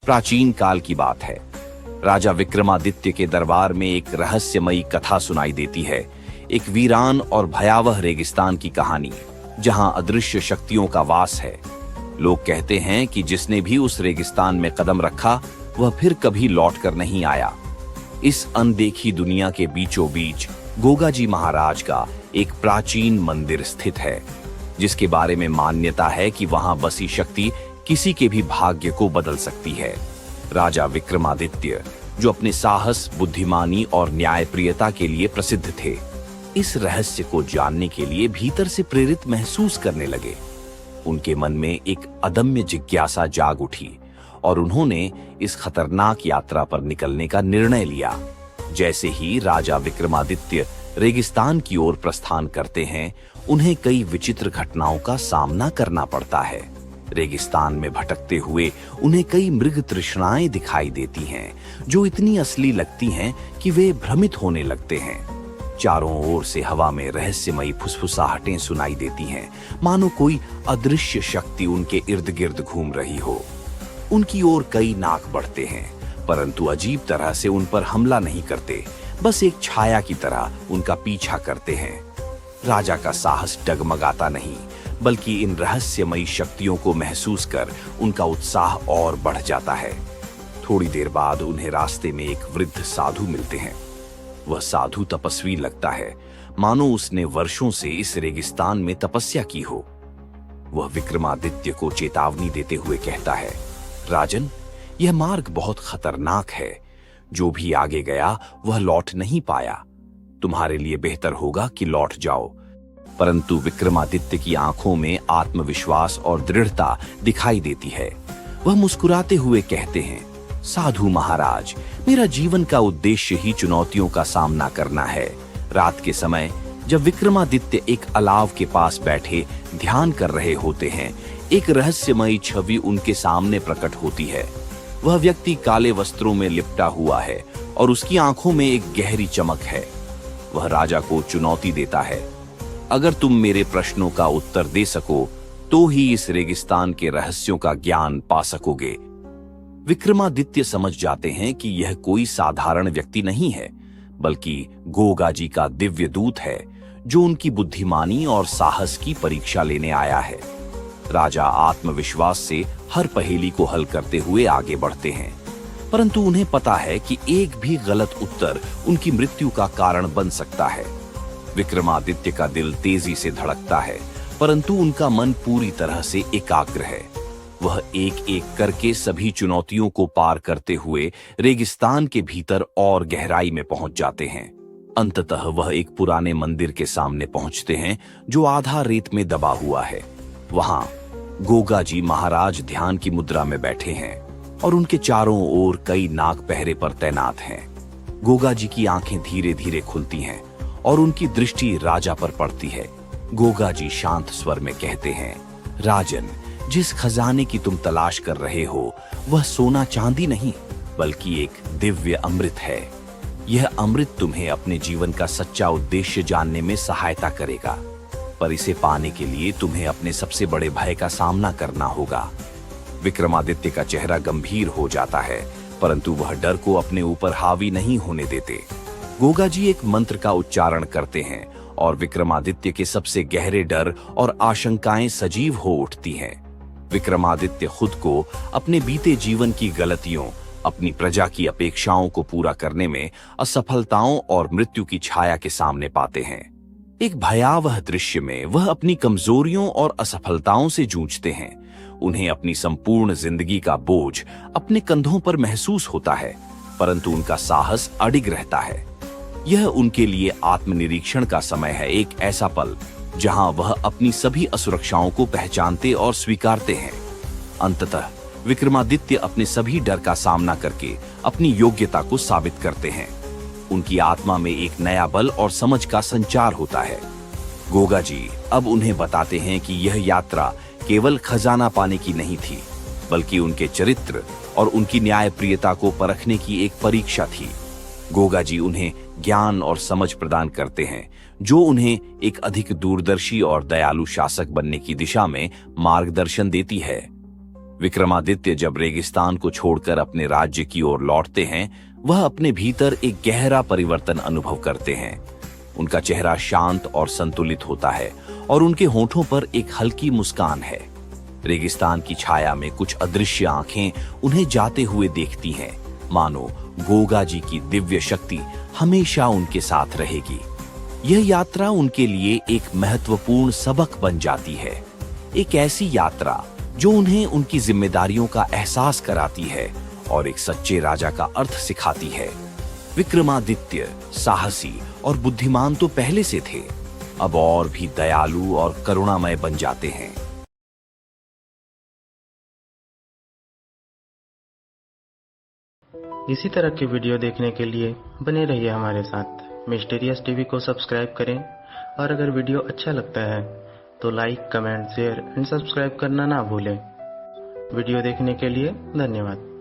प्राचीन काल की बात है। राजा विक्रमादित्य के दरबार में एक रहस्यमयी कथा सुनाई देती है। एक वीरान और भयावह रेगिस्तान की कहानी, जहां अदृश्य शक्तियों का वास है। लोग कहते हैं कि जिसने भी उस रेगिस्तान में कदम रखा वह फिर कभी लौटकर नहीं आया। इस अनदेखी दुनिया के बीचों बीच गोगाजी महाराज का एक प्राचीन मंदिर स्थित है, जिसके बारे में मान्यता है कि वहां बसी शक्ति किसी के भी भाग्य को बदल सकती है। राजा विक्रमादित्य, जो अपने साहस, बुद्धिमानी और न्यायप्रियता के लिए प्रसिद्ध थे, इस रहस्य को जानने के लिए भीतर से प्रेरित महसूस करने लगे। उनके मन में एक अदम्य जिज्ञासा जाग उठी और उन्होंने इस खतरनाक यात्रा पर निकलने का निर्णय लिया। जैसे ही राजा विक्रमादित्य रेगिस्तान की ओर प्रस्थान करते हैं, उन्हें कई विचित्र घटनाओं का सामना करना पड़ता है। रेगिस्तान में भटकते हुए उन्हें कई मृग तृष्णाएं दिखाई देती हैं, जो इतनी असली लगती हैं कि वे भ्रमित होने लगते हैं। चारों ओर से हवा में रहस्यमयी फुसफुसाहटें सुनाई देती हैं, मानो कोई अदृश्य शक्ति उनके इर्द गिर्द घूम रही हो। उनकी ओर कई नाग बढ़ते हैं, परंतु अजीब तरह से उन पर हमला नहीं करते, बस एक छाया की तरह उनका पीछा करते हैं। राजा का साहस डगमगाता नहीं, बल्कि इन रहस्यमयी शक्तियों को महसूस कर उनका उत्साह और बढ़ जाता है। थोड़ी देर बाद उन्हें रास्ते में एक वृद्ध साधु मिलते हैं। वह साधु तपस्वी लगता है, मानो उसने वर्षों से इस रेगिस्तान में तपस्या की हो। वह विक्रमादित्य को चेतावनी देते हुए कहता है, राजन, यह मार्ग बहुत खतरनाक है। जो भी आगे गया वह लौट नहीं पाया। तुम्हारे लिए बेहतर होगा कि लौट जाओ। परंतु विक्रमादित्य की आंखों में आत्मविश्वास और दृढ़ता दिखाई देती है। वह मुस्कुराते हुए कहते हैं, साधु महाराज, मेरा जीवन का उद्देश्य ही चुनौतियों का सामना करना है। रात के समय जब विक्रमादित्य एक अलाव के पास बैठे ध्यान कर रहे होते हैं, एक रहस्यमयी छवि उनके सामने प्रकट होती है। वह व्यक्ति काले वस्त्रों में लिपटा हुआ है और उसकी आंखों में एक गहरी चमक है। वह राजा को चुनौती देता है, अगर तुम मेरे प्रश्नों का उत्तर दे सको तो ही इस रेगिस्तान के रहस्यों का ज्ञान पा सकोगे। विक्रमादित्य समझ जाते हैं कि यह कोई साधारण व्यक्ति नहीं है, बल्कि गोगाजी का दिव्य दूत है, जो उनकी बुद्धिमानी और साहस की परीक्षा लेने आया है। राजा आत्मविश्वास से हर पहेली को हल करते हुए आगे बढ़ते हैं, परंतु उन्हें पता है कि एक भी गलत उत्तर उनकी मृत्यु का कारण बन सकता है। विक्रमादित्य का दिल तेजी से धड़कता है, परंतु उनका मन पूरी तरह से एकाग्र है। वह एक एक करके सभी चुनौतियों को पार करते हुए रेगिस्तान के भीतर और गहराई में पहुंच जाते हैं। अंततः वह एक पुराने मंदिर के सामने पहुंचते हैं, जो आधा रेत में दबा हुआ है। वहां गोगाजी महाराज ध्यान की मुद्रा में बैठे हैं और उनके चारों ओर कई नाग पहरे पर तैनात हैं। गोगाजी की आंखें धीरे धीरे खुलती हैं और उनकी दृष्टि राजा पर पड़ती है। गोगाजी शांत स्वर में कहते हैं, राजन, जिस खजाने की तुम तलाश कर रहे हो वह सोना चांदी नहीं, बल्कि एक दिव्य अमृत है। यह अमृत तुम्हें अपने जीवन का सच्चा उद्देश्य जानने में सहायता करेगा, पर इसे पाने के लिए तुम्हें अपने सबसे बड़े भय का सामना करना होगा। विक्रमादित्य का चेहरा गंभीर हो जाता है, परंतु वह डर को अपने ऊपर हावी नहीं होने देते। गोगाजी एक मंत्र का उच्चारण करते हैं और विक्रमादित्य के सबसे गहरे डर और आशंकाएं सजीव हो उठती हैं। विक्रमादित्य खुद को अपने बीते जीवन की गलतियों, अपनी प्रजा की अपेक्षाओं को पूरा करने में असफलताओं और मृत्यु की छाया के सामने पाते हैं। एक भयावह दृश्य में वह अपनी कमजोरियों और असफलताओं से जूझते हैं। उन्हें अपनी संपूर्ण जिंदगी का बोझ अपने कंधों पर महसूस होता है, परंतु उनका साहस अडिग रहता है। यह उनके लिए आत्मनिरीक्षण का समय है, एक ऐसा पल जहां वह अपनी सभी असुरक्षाओं को पहचानते और स्वीकारते हैं। अंततः विक्रमादित्य अपने सभी डर का सामना करके अपनी योग्यता को साबित करते हैं। उनकी आत्मा में एक नया बल और समझ का संचार होता है। गोगाजी अब उन्हें बताते हैं कि यह यात्रा केवल खजाना पाने की नहीं थी, बल्कि उनके चरित्र और उनकी न्यायप्रियता को परखने की एक परीक्षा थी। गोगाजी उन्हें ज्ञान और समझ प्रदान करते हैं, जो उन्हें एक अधिक दूरदर्शी और दयालु शासक बनने की दिशा में मार्गदर्शन देती है। विक्रमादित्य जब रेगिस्तान को छोड़कर अपने राज्य की ओर लौटते हैं, वह अपने भीतर एक गहरा परिवर्तन अनुभव करते हैं। उनका चेहरा शांत और संतुलित होता है और उनके होठों पर एक हल्की मुस्कान है। रेगिस्तान की छाया में कुछ अदृश्य आंखें उन्हें जाते हुए देखती हैं, मानो गोगा जी की दिव्य शक्ति हमेशा उनके साथ रहेगी। यह यात्रा उनके लिए एक महत्वपूर्ण सबक बन जाती है, एक ऐसी यात्रा जो उन्हें उनकी जिम्मेदारियों का एहसास कराती है और एक सच्चे राजा का अर्थ सिखाती है। विक्रमादित्य साहसी और बुद्धिमान तो पहले से थे, अब और भी दयालु और करुणामय बन जाते हैं। इसी तरह की वीडियो देखने के लिए बने रहिए हमारे साथ। मिस्टीरियस टीवी को सब्सक्राइब करें और अगर वीडियो अच्छा लगता है तो like, comment, share and subscribe करना ना भूलें। वीडियो देखने के लिए धन्यवाद।